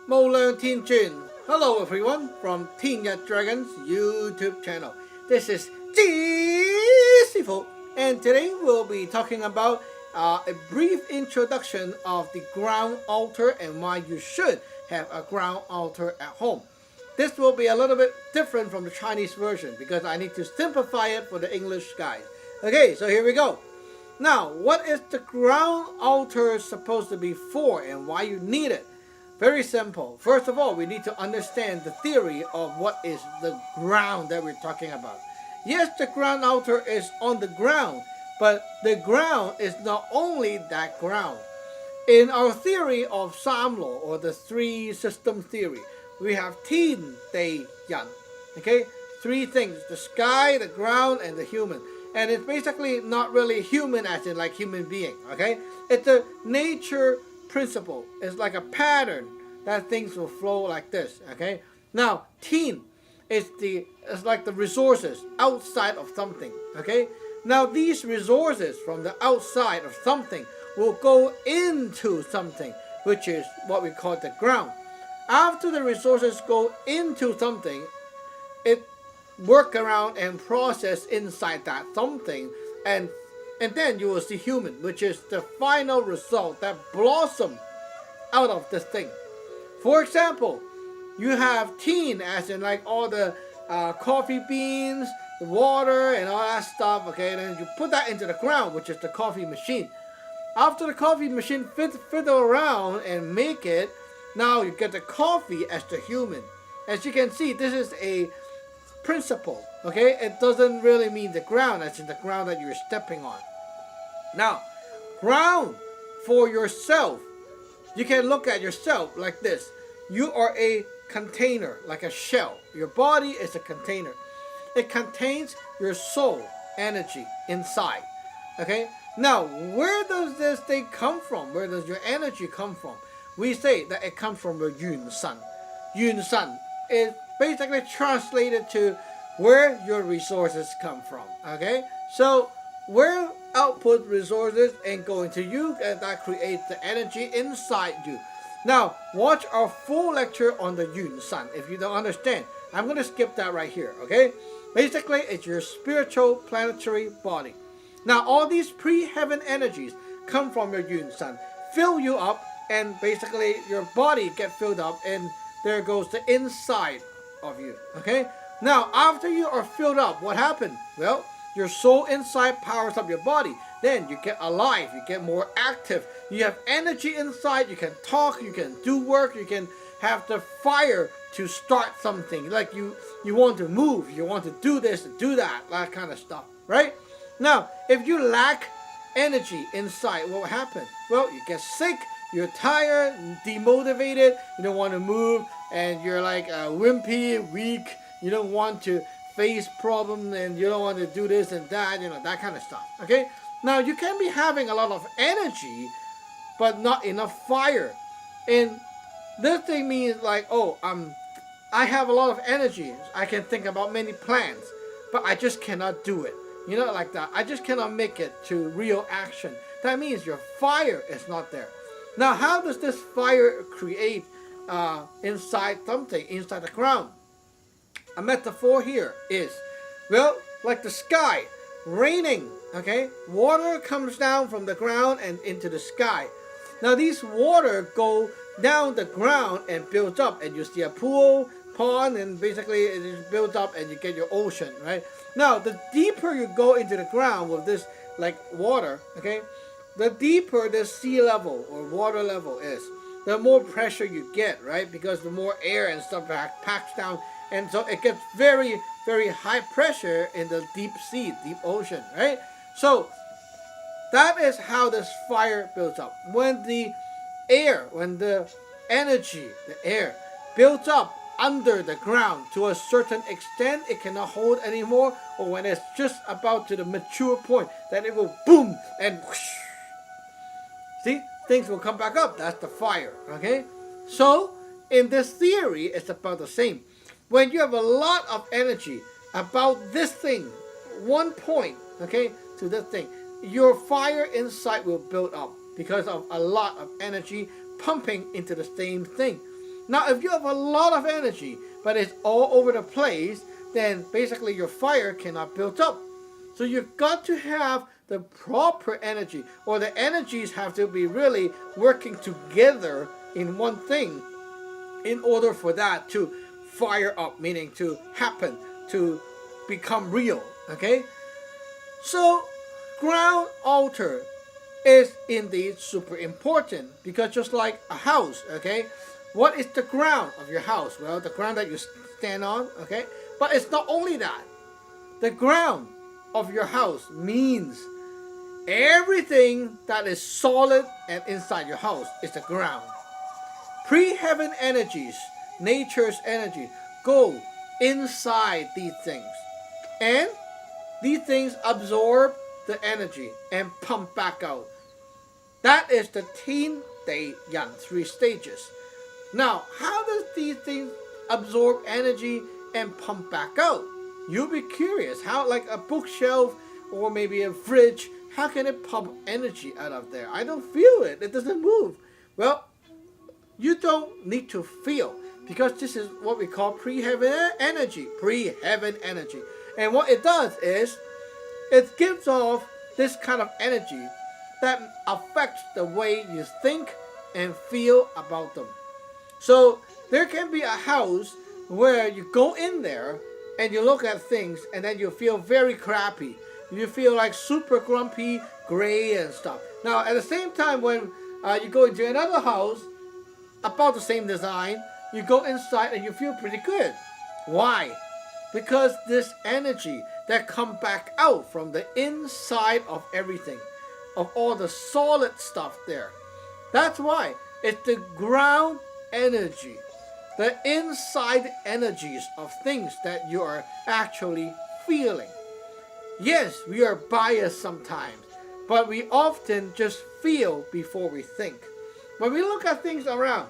無量天尊. Hello everyone from tinyatdragon's YouTube channel. This is Sifu, and today we'll be talking about a brief introduction of the ground altar and why you should have a ground altar at home. This will be a little bit different from the Chinese version because I need to simplify it for the English guys. Okay, so here we go. Now, what is the ground altar supposed to be for and why you need it? Very simple. First of all, we need to understand the theory of what is the ground that we're talking about. Yes, the ground altar is on the ground, but the ground is not only that ground. In our theory of Saam Law, or the three system theory, we have Tin, Day, Yan. Okay? Three things: the sky, the ground, and the human. And it's basically not really human as in like human being. Okay? It's a nature principle. It's like a pattern that things will flow like this. Okay? Now, Tin is like the resources outside of something. Okay? Now these resources from the outside of something will go into something, which is what we call the ground. After the resources go into something, it work around and process inside that something, and then you will see human, which is the final result that blossom out of this thing. For example, you have teen as in like all the coffee beans, the water and all that stuff, okay, and then you put that into the ground, which is the coffee machine. After the coffee machine fiddle around and make it, now you get the coffee as the human. As you can see, this is a principle, okay? It doesn't really mean the ground, as in the ground that you're stepping on. Now, ground for yourself, you can look at yourself like this. You are a container, like a shell. Your body is a container. It contains your soul energy inside, okay? Now, where does this thing come from? Where does your energy come from? We say that it comes from the Yun Sun. Yun Sun is basically translated to where your resources come from, okay? So where output resources and go into you, and that creates the energy inside you. Now watch our full lecture on the Yun Sun. If you don't understand, I'm going to skip that right here, okay? Basically it's your spiritual planetary body. Now all these pre-heaven energies come from your Yun Sun, fill you up, and basically your body get filled up, and there goes the inside of you, okay? Now after you are filled up, what happened? Well, your soul inside powers up your body. Then you get alive, you get more active, you have energy inside, you can talk, you can do work, you can have the fire to start something. Like you want to move, you want to do this, do that kind of stuff, right? Now if you lack energy inside, what will happen? Well, you get sick, you're tired, demotivated, you don't want to move, and you're like wimpy, weak, you don't want to face problems, and you don't want to do this and that, that kind of stuff, okay? Now you can be having a lot of energy, but not enough fire. And this thing means like, oh, I have a lot of energy, I can think about many plans, but I just cannot do it. Like that. I just cannot make it to real action. That means your fire is not there. Now, how does this fire create inside something, inside the ground? A metaphor here is, well, like the sky, raining, okay? Water comes down from the ground and into the sky. Now, these water go down the ground and builds up, and you see a pool, pond, and basically it is built up and you get your ocean, right? Now, the deeper you go into the ground with this, like water, okay? The deeper the sea level or water level is, the more pressure you get, right? Because the more air and stuff packs down, and so it gets very, very high pressure in the deep sea, deep ocean, right? So that is how this fire builds up. When the energy, the air, builds up under the ground to a certain extent, it cannot hold anymore, or when it's just about to the mature point, then it will boom and whoosh. See, things will come back up. That's the fire, okay? So in this theory, it's about the same. When you have a lot of energy about this thing, one point, okay, to this thing, your fire inside will build up because of a lot of energy pumping into the same thing. Now, if you have a lot of energy, but it's all over the place, then basically your fire cannot build up. So you've got to have the proper energy, or the energies have to be really working together in one thing in order for that to fire up, meaning to happen, to become real. Okay? So ground altar is indeed super important, because just like a house, okay, what is the ground of your house? Well, the ground that you stand on, okay, but it's not only that. The ground of your house means everything that is solid and inside your house is the ground. Pre-heaven energies, nature's energy, go inside these things, and these things absorb the energy and pump back out. That is the Tin Day Yan, 3 stages. Now, how does these things absorb energy and pump back out? You'll be curious how, like a bookshelf or maybe a fridge, how can it pump energy out of there? I don't feel it. It doesn't move. Well, you don't need to feel, because this is what we call pre-heaven energy. Pre-heaven energy. And what it does is it gives off this kind of energy that affects the way you think and feel about them. So there can be a house where you go in there and you look at things and then you feel very crappy. You feel like super grumpy, gray and stuff. Now at the same time, when you go into another house about the same design, you go inside and you feel pretty good. Why? Because this energy that comes back out from the inside of everything, of all the solid stuff there. That's why it's the ground energy, the inside energies of things that you are actually feeling. Yes, we are biased sometimes, but we often just feel before we think. When we look at things around,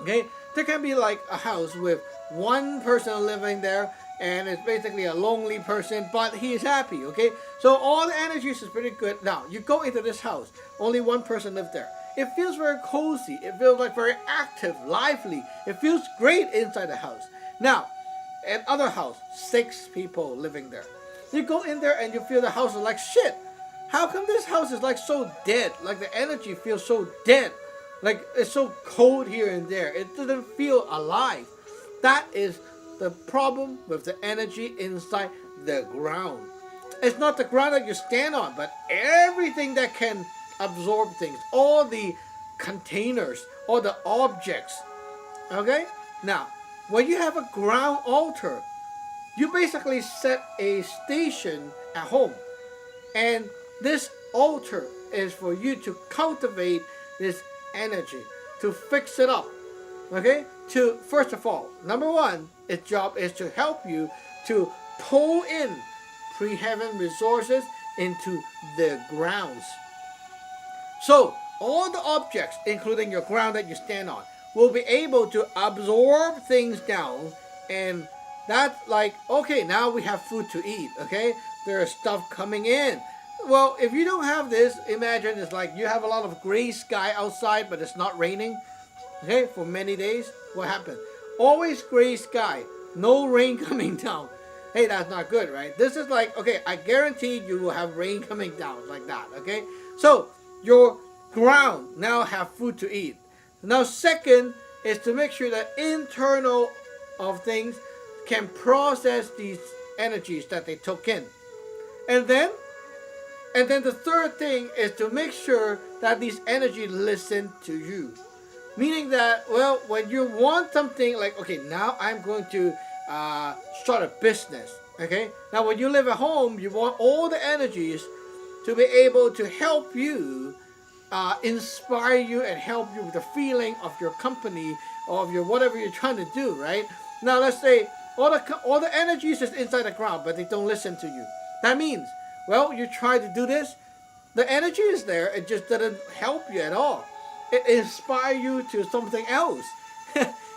okay, there can be like a house with one person living there, and it's basically a lonely person, but he's happy, okay? So all the energies is pretty good. Now, you go into this house, only one person lives there. It feels very cozy. It feels like very active, lively. It feels great inside the house. Now, another house, 6 people living there. You go in there and you feel the house is like shit. How come this house is like so dead? Like the energy feels so dead. Like it's so cold here and there. It doesn't feel alive. That is the problem with the energy inside the ground. It's not the ground that you stand on, but everything that can absorb things, all the containers, all the objects. Okay? Now, when you have a ground altar, you basically set a station at home. And this altar is for you to cultivate this energy, to fix it up. Okay? To, first of all, number one, its job is to help you to pull in pre-heaven resources into the grounds. So all the objects, including your ground that you stand on, will be able to absorb things down, and that's like, okay, now we have food to eat, okay? There's stuff coming in. Well, if you don't have this, imagine it's like you have a lot of gray sky outside, but it's not raining, okay, for many days. What happened? Always gray sky, no rain coming down. Hey, that's not good, right? This is like, okay, I guarantee you will have rain coming down like that, okay? So your ground now have food to eat. Now second is to make sure that internal of things can process these energies that they took in. And then the third thing is to make sure that these energies listen to you. Meaning that, well, when you want something like, okay, now I'm going to start a business, okay? Now when you live at home, you want all the energies to be able to help you, inspire you and help you with the feeling of your company or of your whatever you're trying to do, right? Now let's say all the energies is inside the ground, but they don't listen to you. That means, well, you try to do this, the energy is there, it just doesn't help you at all. It inspires you to something else.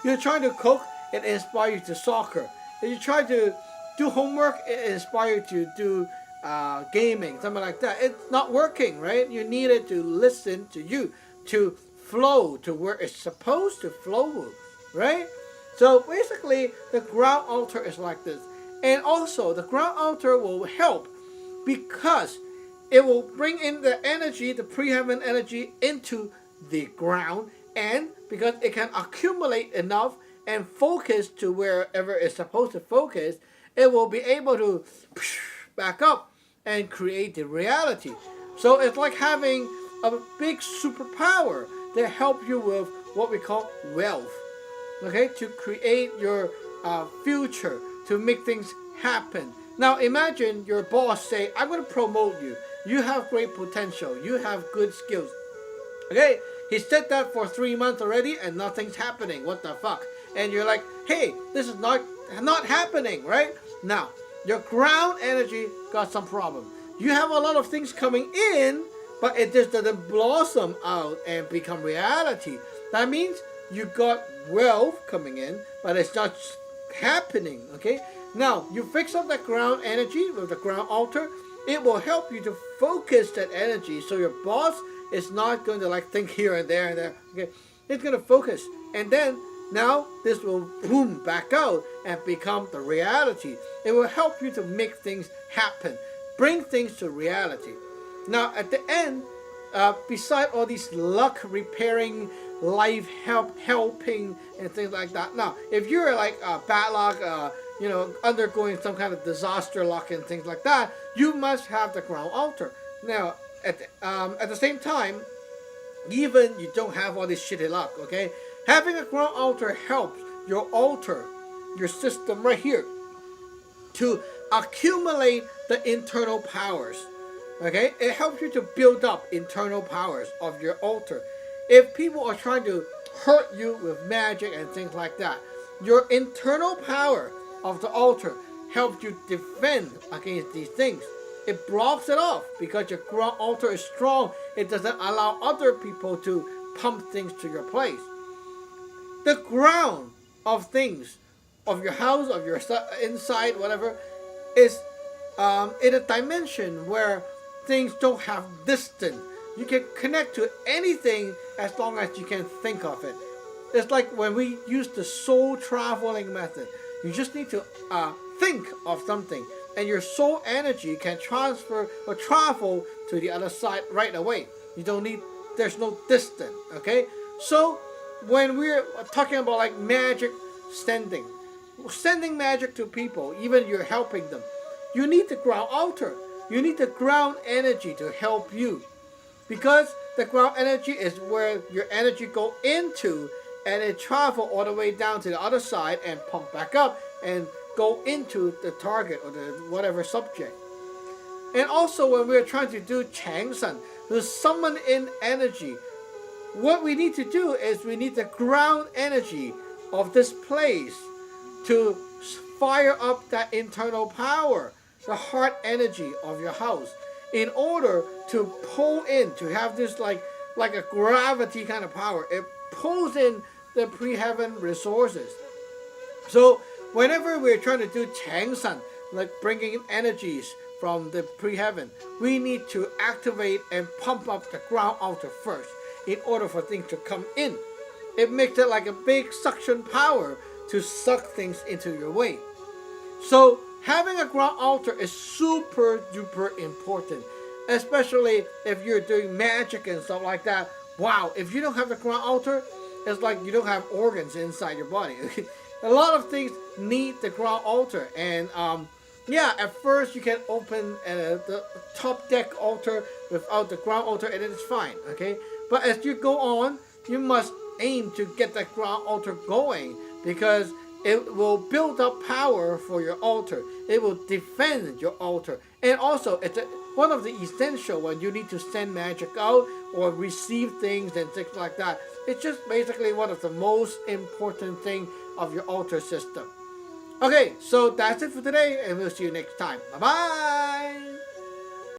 You're trying to cook, it inspires you to soccer. If you try to do homework, it inspires you to do gaming, something like that. It's not working, right? You need it to listen to you, to flow to where it's supposed to flow right? So basically, the ground altar is like this. And also, the ground altar will help because it will bring in the energy, the pre-heaven energy, into the ground, and because it can accumulate enough and focus to wherever it's supposed to focus, it will be able to back up and create the reality. So it's like having a big superpower that help you with what we call wealth, okay, to create your future, to make things happen. Now imagine your boss say, I'm going to promote you. You have great potential. You have good skills. Okay, he said that for 3 months already and nothing's happening. What the fuck? And you're like, hey, this is not happening, right? Now, your ground energy got some problem. You have a lot of things coming in, but it just doesn't blossom out and become reality. That means you got wealth coming in, but it's not happening, okay? Now, you fix up that ground energy with the ground altar. It will help you to focus that energy so your boss is not going to like think here and there and there, okay? It's going to focus. And then now this will boom back out and become the reality. It will help you to make things happen, bring things to reality. Now at the end, beside all these luck repairing, life helping and things like that. Now, if you're like bad luck, undergoing some kind of disaster luck and things like that, you must have the ground altar. Now, at the same time, even you don't have all this shitty luck, okay? Having a ground altar helps your altar, your system right here, to accumulate the internal powers, okay? It helps you to build up internal powers of your altar. If people are trying to hurt you with magic and things like that, your internal power of the altar helps you defend against these things. It blocks it off because your ground altar is strong. It doesn't allow other people to pump things to your place. The ground of things, of your house, of your inside, whatever, is in a dimension where things don't have distance. You can connect to anything as long as you can think of it. It's like when we use the soul traveling method. You just need to think of something, and your soul energy can transfer or travel to the other side right away. You don't need, there's no distance, okay? So when we're talking about like magic sending magic to people, even you're helping them, you need the ground altar. You need the ground energy to help you, because the ground energy is where your energy go into, and it travel all the way down to the other side and pump back up and go into the target or the whatever subject. And also when we're trying to do Changsan, to summon in energy, what we need to do is we need the ground energy of this place to fire up that internal power, the heart energy of your house, in order to pull in, to have this like a gravity kind of power. It pulls in the pre-heaven resources. So whenever we're trying to do Changsan, like bringing in energies from the pre-heaven, we need to activate and pump up the ground altar first in order for things to come in. It makes it like a big suction power to suck things into your way. So having a ground altar is super duper important, especially if you're doing magic and stuff like that. Wow, if you don't have the ground altar, it's like you don't have organs inside your body. A lot of things need the ground altar, and at first you can open the top deck altar without the ground altar and it's fine, okay? But as you go on, you must aim to get that ground altar going, because it will build up power for your altar. It will defend your altar. And also, it's one of the essential when you need to send magic out or receive things and things like that. It's just basically one of the most important things of your altar system. Okay, so that's it for today, and we'll see you next time. Bye-bye!